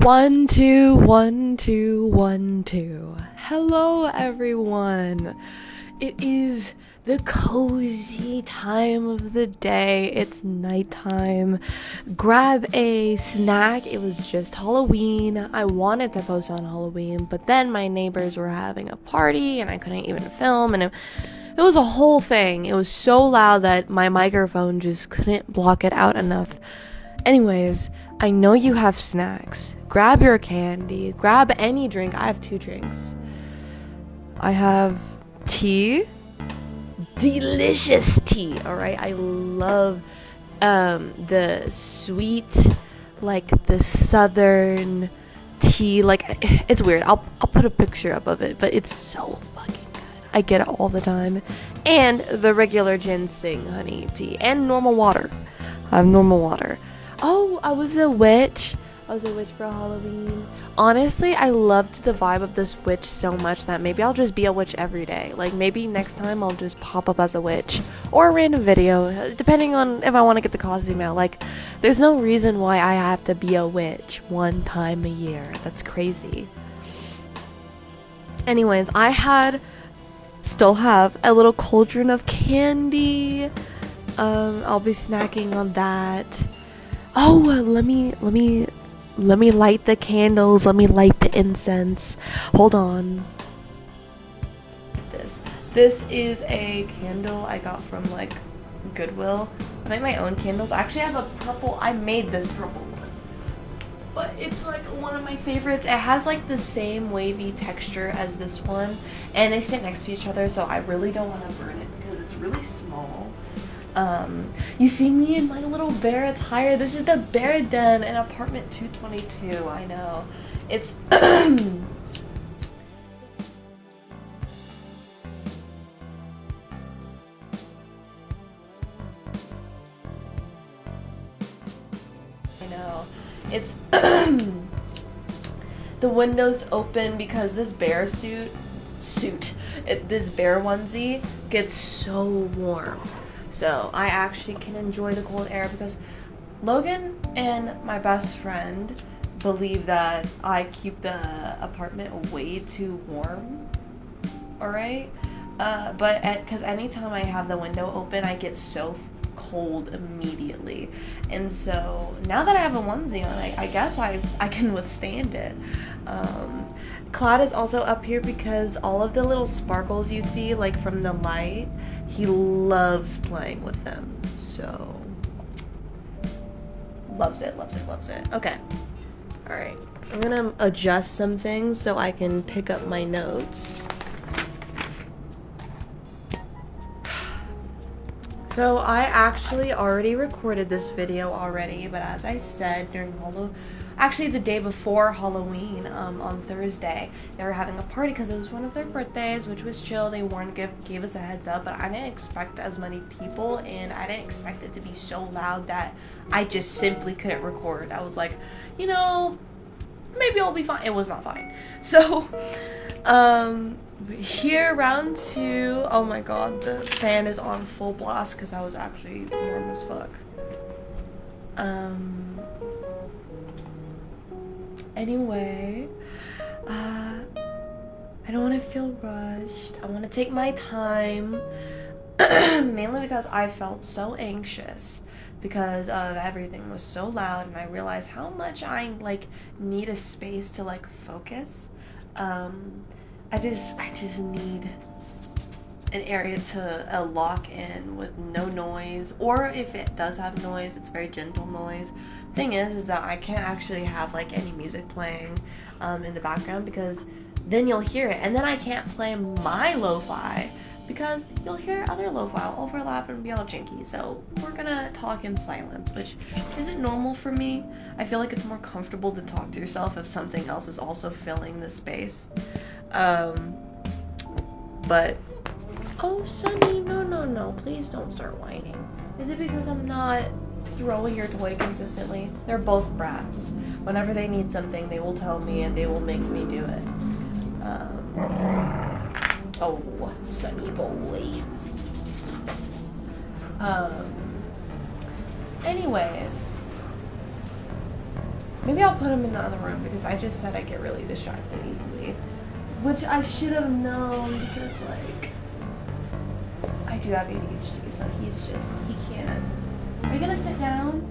One, two, one, two, one, two. Hello, everyone. It is the cozy time of the day. It's nighttime. Grab a snack. It was just Halloween. I wanted to post on Halloween, but then my neighbors were having a party and I couldn't even film, and it was a whole thing. It was so loud that my microphone just couldn't block it out enough. Anyways, I know you have snacks. Grab your candy. Grab any drink. I have 2 drinks. I have tea. Delicious tea, alright? I love the sweet, like the southern tea. Like, it's weird. I'll put a picture up of it, but it's so fucking good. I get it all the time. And the regular ginseng honey tea. And normal water. I have normal water. Oh, I was a witch for Halloween. Honestly, I loved the vibe of this witch so much that maybe I'll just be a witch every day. Like, maybe next time I'll just pop up as a witch. Or a random video, depending on if I want to get the costume out. Like, there's no reason why I have to be a witch one time a year. That's crazy. Anyways, still have a little cauldron of candy. I'll be snacking on that. Oh, let me light the candles. Let me light the incense. Hold on. This is a candle I got from like Goodwill. I make my own candles. I actually have a purple. I made this purple one, but it's like one of my favorites. It has like the same wavy texture as this one, and they sit next to each other, so I really don't want to burn it because it's really small. You see me in my little bear attire. This is the bear den in apartment 222. I know. It's I know. It's the windows open because this bear this bear onesie gets so warm. So I actually can enjoy the cold air because Logan and my best friend believe that I keep the apartment way too warm. Alright? Because anytime I have the window open, I get so cold immediately. And so now that I have a onesie on, I guess I can withstand it. Claude is also up here because all of the little sparkles you see, like from the light, he loves playing with them. So, loves it. Okay. Alright. I'm gonna adjust some things so I can pick up my notes. So, I actually already recorded this video already, but as I said during actually the day before Halloween, on Thursday, they were having a party because it was one of their birthdays, which was chill. They gave us a heads up, but I didn't expect as many people, and I didn't expect it to be so loud that I just simply couldn't record. I was like, maybe I'll be fine. It was not fine. So, here, round 2, oh my god, the fan is on full blast because I was actually warm as fuck. Anyway, I don't want to feel rushed. I want to take my time, mainly because I felt so anxious because of everything was so loud, and I realized how much I need a space to focus. I just need an area to lock in with no noise, or if it does have noise, it's very gentle noise. Thing is that I can't actually have any music playing in the background because then you'll hear it, and then I can't play my lo-fi because you'll hear other lo-fi overlap and be all jinky. So we're gonna talk in silence, which isn't normal for me. I feel like it's more comfortable to talk to yourself if something else is also filling the space. But oh, Sunny, no, please don't start whining. Is it because I'm not throwing your toy consistently? They're both brats. Whenever they need something, they will tell me and they will make me do it. Oh, Sunny boy. Anyways, Maybe I'll put him in the other room because I just said I get really distracted easily. Which I should have known because, like, I do have ADHD, so he can't. Are you gonna sit down?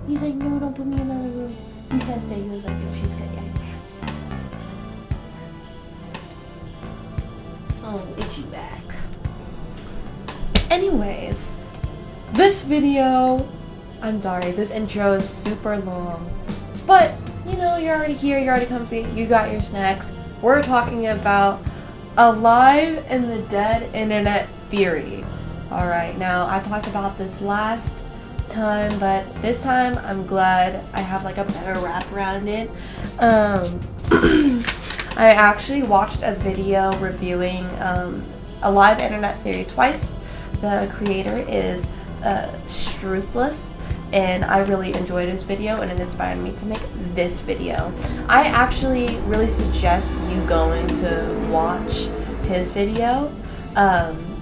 He's like, no, don't put me in the other room. He said stay. He was like, if she's good, yeah, I have to say so. I'll get you back. Anyways, this video, I'm sorry, this intro is super long. But, you know, you're already here, you're already comfy, you got your snacks. We're talking about alive and the dead internet theory. Alright, now I talked about this last time, but this time I'm glad I have like a better wrap around it. I actually watched a video reviewing alive internet theory twice. The creator is Struthless, and I really enjoyed his video and it inspired me to make this video. I actually really suggest you going to watch his video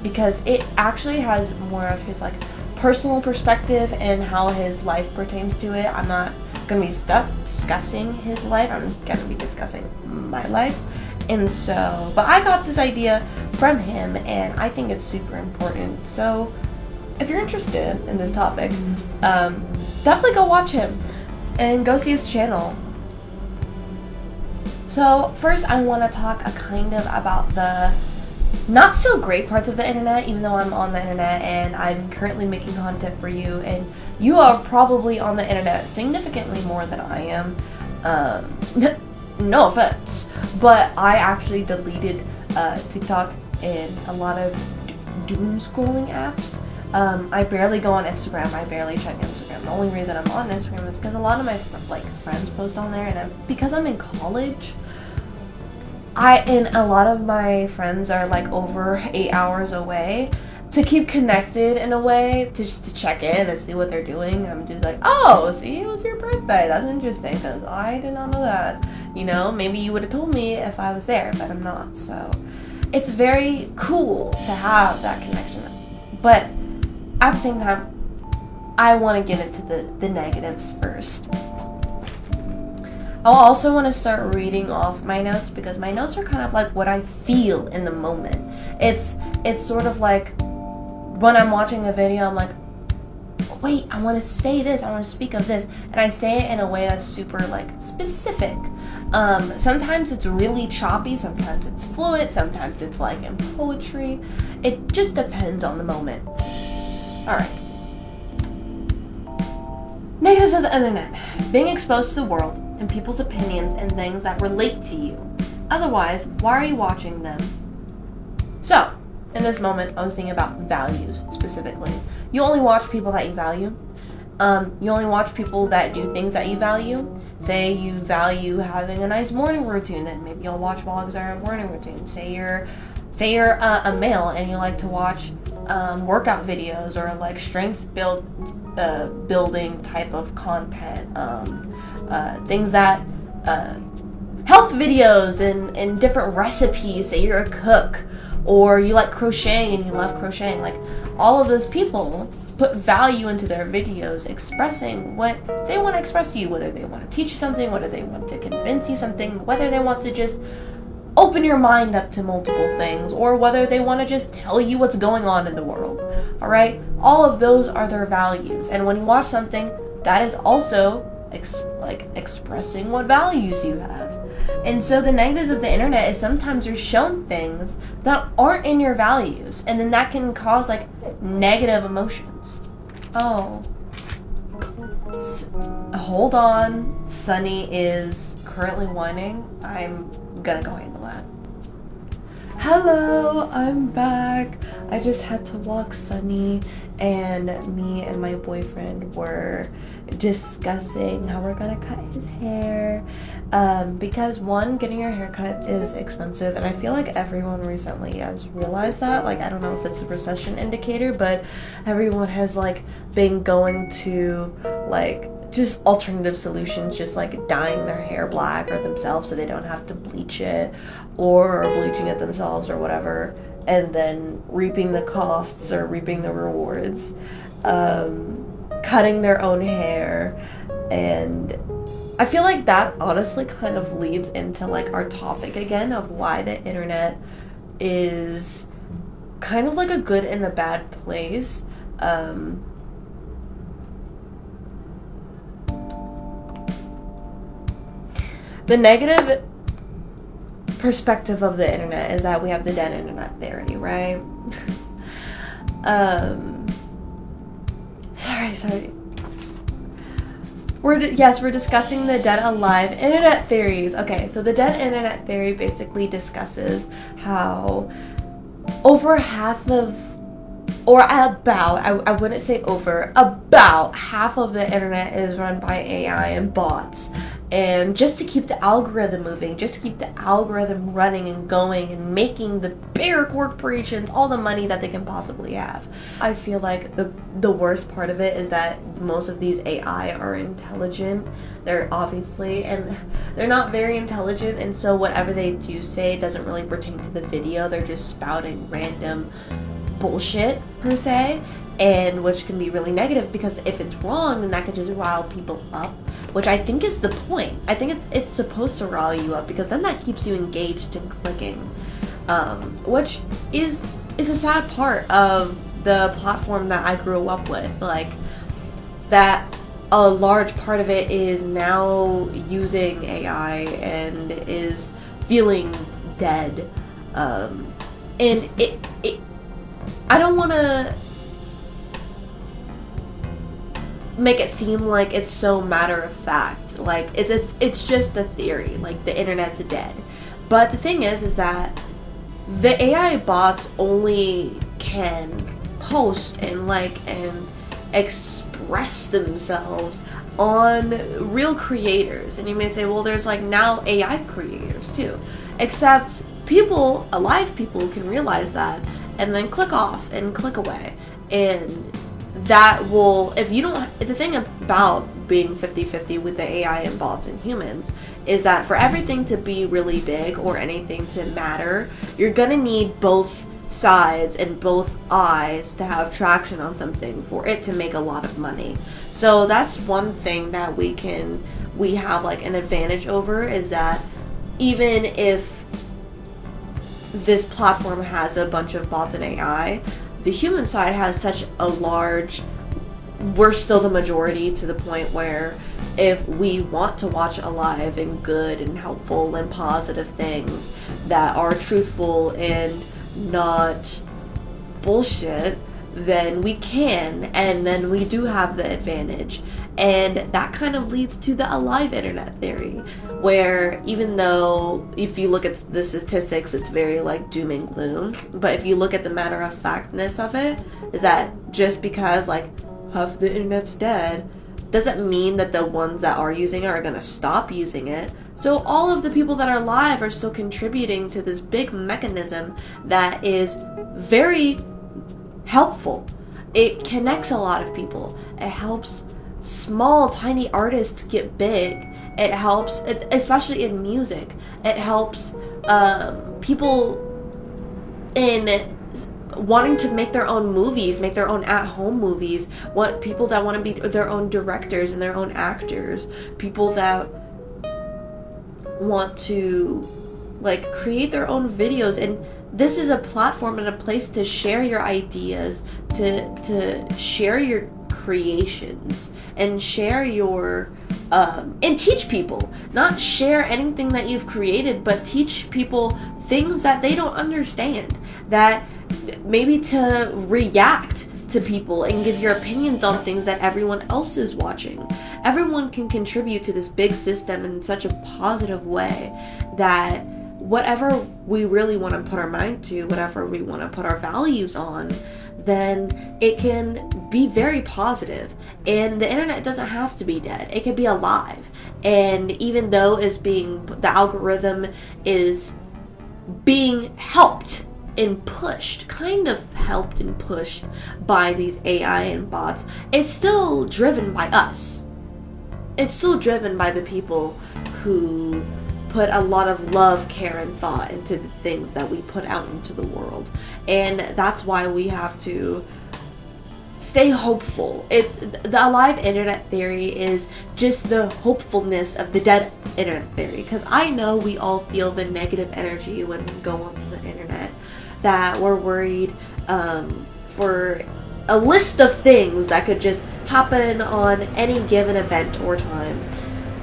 because it actually has more of his like personal perspective and how his life pertains to it. I'm not gonna be stuck discussing his life, I'm gonna be discussing my life. And so, but I got this idea from him and I think it's super important. So if you're interested in this topic, definitely go watch him and go see his channel. So first I want to talk a kind of about the not so great parts of the internet, even though I'm on the internet and I'm currently making content for you, and you are probably on the internet significantly more than I am. No offense, but I actually deleted TikTok and a lot of doom scrolling apps. I barely go on Instagram. I barely check Instagram. The only reason I'm on Instagram is because a lot of my friends post on there, and because I'm in college, and a lot of my friends are like over 8 hours away. To keep connected in a way, just to check in and see what they're doing, I'm just like, oh, see, it was your birthday. That's interesting because I did not know that. You know, maybe you would have told me if I was there, but I'm not. So it's very cool to have that connection. But at the same time, I want to get into the negatives first. I'll also want to start reading off my notes because my notes are kind of like what I feel in the moment. It's sort of like when I'm watching a video, I'm like, wait, I want to say this, I want to speak of this, and I say it in a way that's super like specific. Sometimes it's really choppy, sometimes it's fluent, sometimes it's like in poetry. It just depends on the moment. Alright. Negatives of the internet. Being exposed to the world and people's opinions and things that relate to you. Otherwise, why are you watching them? So, in this moment, I was thinking about values specifically. You only watch people that you value. You only watch people that do things that you value. Say you value having a nice morning routine, then maybe you'll watch vlogs that are a morning routine. Say you're a male and you like to watch workout videos or like strength building type of content. Things that health videos and different recipes. Say you're a cook. Or you like crocheting and you love crocheting. Like, all of those people put value into their videos expressing what they want to express to you, whether they want to teach you something, whether they want to convince you something, whether they want to just open your mind up to multiple things, or whether they want to just tell you what's going on in the world. Alright? All of those are their values. And when you watch something, that is also expressing what values you have. And so the negatives of the internet is sometimes you're shown things that aren't in your values, and then that can cause like negative emotions. Oh. Hold on. Sunny is currently whining. I'm gonna go handle that. Hello, I'm back. I just had to walk Sunny, and me and my boyfriend were discussing how we're gonna cut his hair. Because one, getting your hair cut is expensive, and I feel like everyone recently has realized that. Like, I don't know if it's a recession indicator, but everyone has like been going to like just alternative solutions, just like dyeing their hair black or themselves so they don't have to bleach it, or bleaching it themselves or whatever, and then reaping the costs or reaping the rewards, cutting their own hair. And I feel like that honestly kind of leads into like our topic again of why the internet is kind of like a good and a bad place. The negative perspective of the internet is that we have the dead internet theory, right? Sorry. We're discussing the dead alive internet theories. Okay, so the dead internet theory basically discusses how over half of, or about, I wouldn't say over, about half of the internet is run by AI and bots. And just to keep the algorithm moving, just to keep the algorithm running and going and making the bigger corporations all the money that they can possibly have. I feel like the worst part of it is that most of these AI are intelligent. They're obviously, and they're not very intelligent, and so whatever they do say doesn't really pertain to the video. They're just spouting random bullshit, per se, and which can be really negative, because if it's wrong, then that could just rile people up, which I think is the point. I think it's supposed to rile you up, because then that keeps you engaged and clicking, which is a sad part of the platform that I grew up with. Like, that a large part of it is now using AI and is feeling dead, and it I don't want to make it seem like it's so matter of fact. Like, it's just a theory. Like, the internet's dead. But the thing is that the AI bots only can post and express themselves on real creators. And you may say, well, there's like now AI creators too. Except people, alive people, can realize that and then click off and click away. And that will, if you don't, the thing about being 50-50 with the AI and bots and humans is that for everything to be really big or anything to matter, you're gonna need both sides and both eyes to have traction on something for it to make a lot of money. So that's one thing that we have like an advantage over, is that even if this platform has a bunch of bots and AI, the human side has such a large, we're still the majority, to the point where if we want to watch alive and good and helpful and positive things that are truthful and not bullshit, then we can, and then we do have the advantage. And that kind of leads to the alive internet theory, where even though if you look at the statistics, it's very like doom and gloom, but if you look at the matter of factness of it, is that just because like half the internet's dead doesn't mean that the ones that are using it are going to stop using it. So all of the people that are live are still contributing to this big mechanism that is very helpful. It connects a lot of people. It helps small, tiny artists get big. It helps, especially in music. It helps people in wanting to make their own movies, make their own at-home movies. What people that want to be their own directors and their own actors. People that want to like create their own videos, and this is a platform and a place to share your ideas, to share your creations, and share your and teach people. Not share anything that you've created, but teach people things that they don't understand, that maybe to react to people and give your opinions on things that everyone else is watching. Everyone can contribute to this big system in such a positive way that whatever we really want to put our mind to, whatever we want to put our values on, then it can be very positive. And the internet doesn't have to be dead. It can be alive. And even though the algorithm is being helped and pushed, kind of helped and pushed by these AI and bots, it's still driven by us. It's still driven by the people who put a lot of love, care, and thought into the things that we put out into the world. And that's why we have to stay hopeful. It's the alive internet theory is just the hopefulness of the dead internet theory, because I know we all feel the negative energy when we go onto the internet, that we're worried for a list of things that could just happen on any given event or time,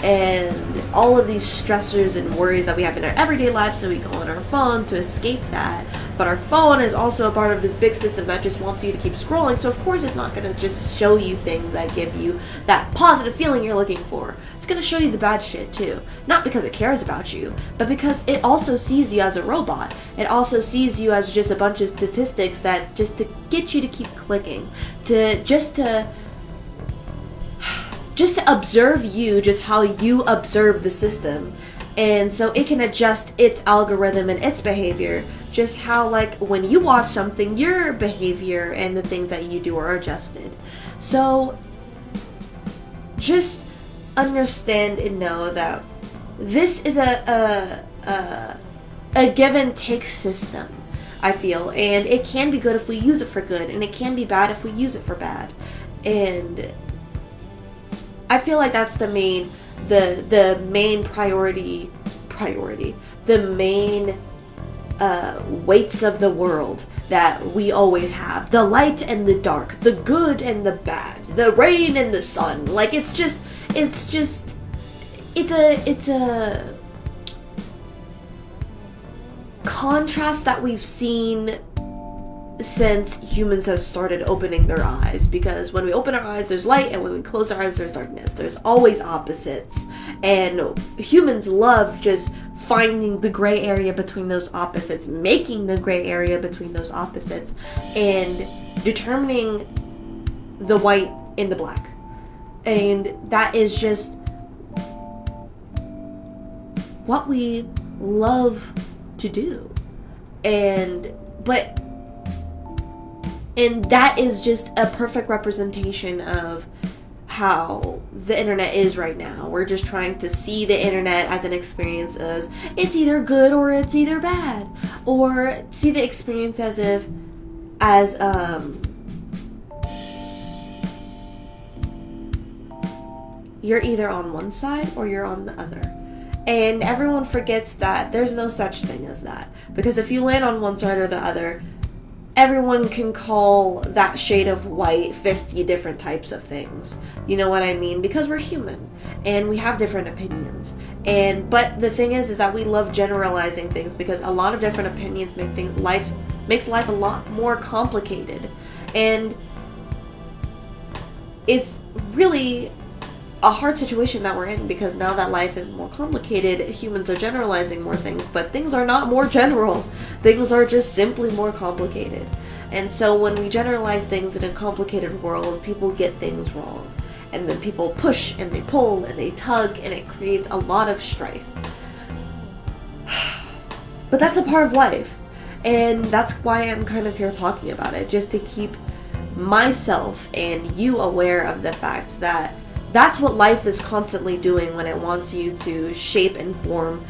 and all of these stressors and worries that we have in our everyday life, so we go on our phone to escape that. But our phone is also a part of this big system that just wants you to keep scrolling, so of course it's not going to just show you things that give you that positive feeling you're looking for. It's going to show you the bad shit too. Not because it cares about you, but because it also sees you as a robot. It also sees you as just a bunch of statistics that just to get you to keep clicking, just to observe you, just how you observe the system. And so it can adjust its algorithm and its behavior, just how, like, when you watch something, your behavior and the things that you do are adjusted. So just understand and know that this is a give and take system, I feel, and it can be good if we use it for good, and it can be bad if we use it for bad. And I feel like that's the main priority, the main weights of the world that we always have: the light and the dark, the good and the bad, the rain and the sun. Like, it's a contrast that we've seen since humans have started opening their eyes, because when we open our eyes there's light, and when we close our eyes there's darkness. There's always opposites, and humans love just finding the gray area between those opposites, making the gray area between those opposites, and determining the white and the black. And that is just what we love to do. And that is just a perfect representation of how the internet is right now. We're just trying to see the internet as an experience as it's either good or it's either bad, or see the experience as you're either on one side or you're on the other. And everyone forgets that there's no such thing as that, because if you land on one side or the other, everyone can call that shade of white 50 different types of things. You know what I mean? Because we're human and we have different opinions. But the thing is that we love generalizing things, because a lot of different opinions makes life a lot more complicated. And it's really a hard situation that we're in, because now that life is more complicated, humans are generalizing more things, but things are not more general. Things are just simply more complicated. And so when we generalize things in a complicated world, people get things wrong. And then people push and they pull and they tug, and it creates a lot of strife. But that's a part of life. And that's why I'm kind of here talking about it, just to keep myself and you aware of the fact that that's what life is constantly doing when it wants you to shape and form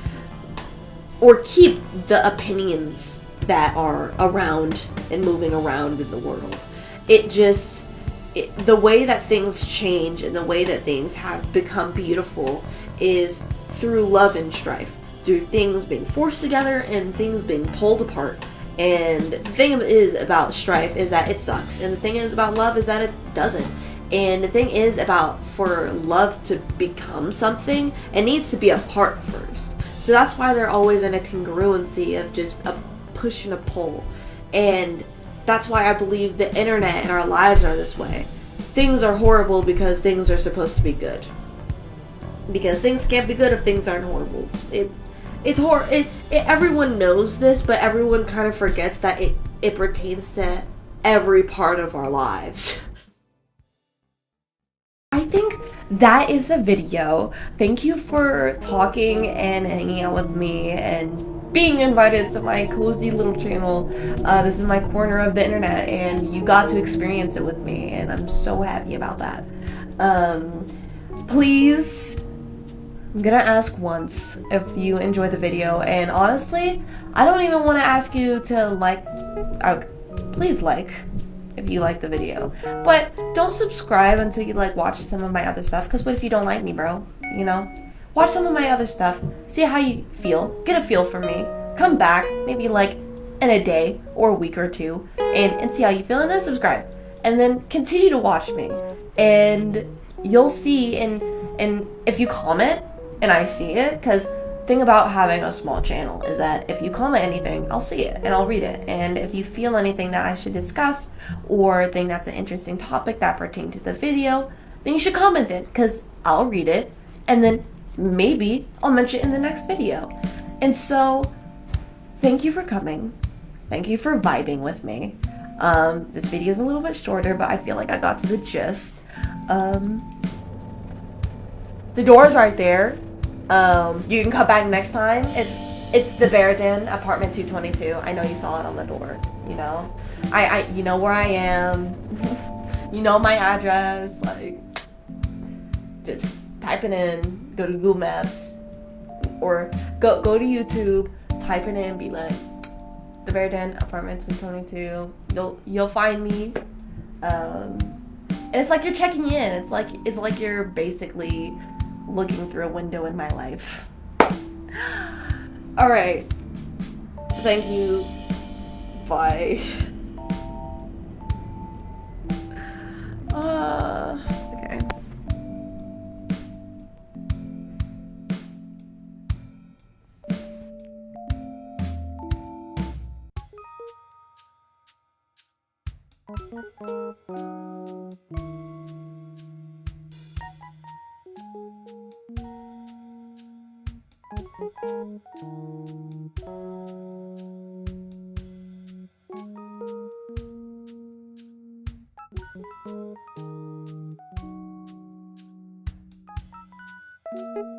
or keep the opinions that are around and moving around in the world. The way that things change and the way that things have become beautiful is through love and strife, through things being forced together and things being pulled apart. And the thing is about strife is that it sucks, and the thing is about love is that it doesn't. And the thing is about, for love to become something, it needs to be apart first. So that's why they're always in a congruency of just a push and a pull. And that's why I believe the internet and our lives are this way. Things are horrible because things are supposed to be good. Because things can't be good if things aren't horrible. Everyone knows this, but everyone kind of forgets that it pertains to every part of our lives. I think that is the video. Thank you for talking and hanging out with me and being invited to my cozy little channel. This is my corner of the internet, and you got to experience it with me, and I'm so happy about that. Please, I'm gonna ask once if you enjoyed the video, and honestly, I don't even want to ask you to like. Please like. if you like the video. But don't subscribe until you like watch some of my other stuff, because what if you don't like me, bro? You know? Watch some of my other stuff, see how you feel, get a feel for me, come back, maybe like in a day or a week or two, and see how you feel, and then subscribe. And then continue to watch me. And you'll see, and if you comment and I see it, because thing about having a small channel is that if you comment anything, I'll see it and I'll read it. And if you feel anything that I should discuss or think that's an interesting topic that pertains to the video, then you should comment it, because I'll read it and then maybe I'll mention it in the next video. And so thank you for coming. Thank you for vibing with me. This video is a little bit shorter, but I feel like I got to the gist. The door's right there. You can come back next time. It's the Bear Den, apartment 222. I know you saw it on the door, you know. You know where I am. You know my address. Like, just type it in, go to Google Maps, or go to YouTube, type it in, be like, the Bear Den, apartment 222. You'll find me. And it's like you're checking in. It's like you're basically looking through a window in my life. All right. Thank you. Bye. Okay. Thank you.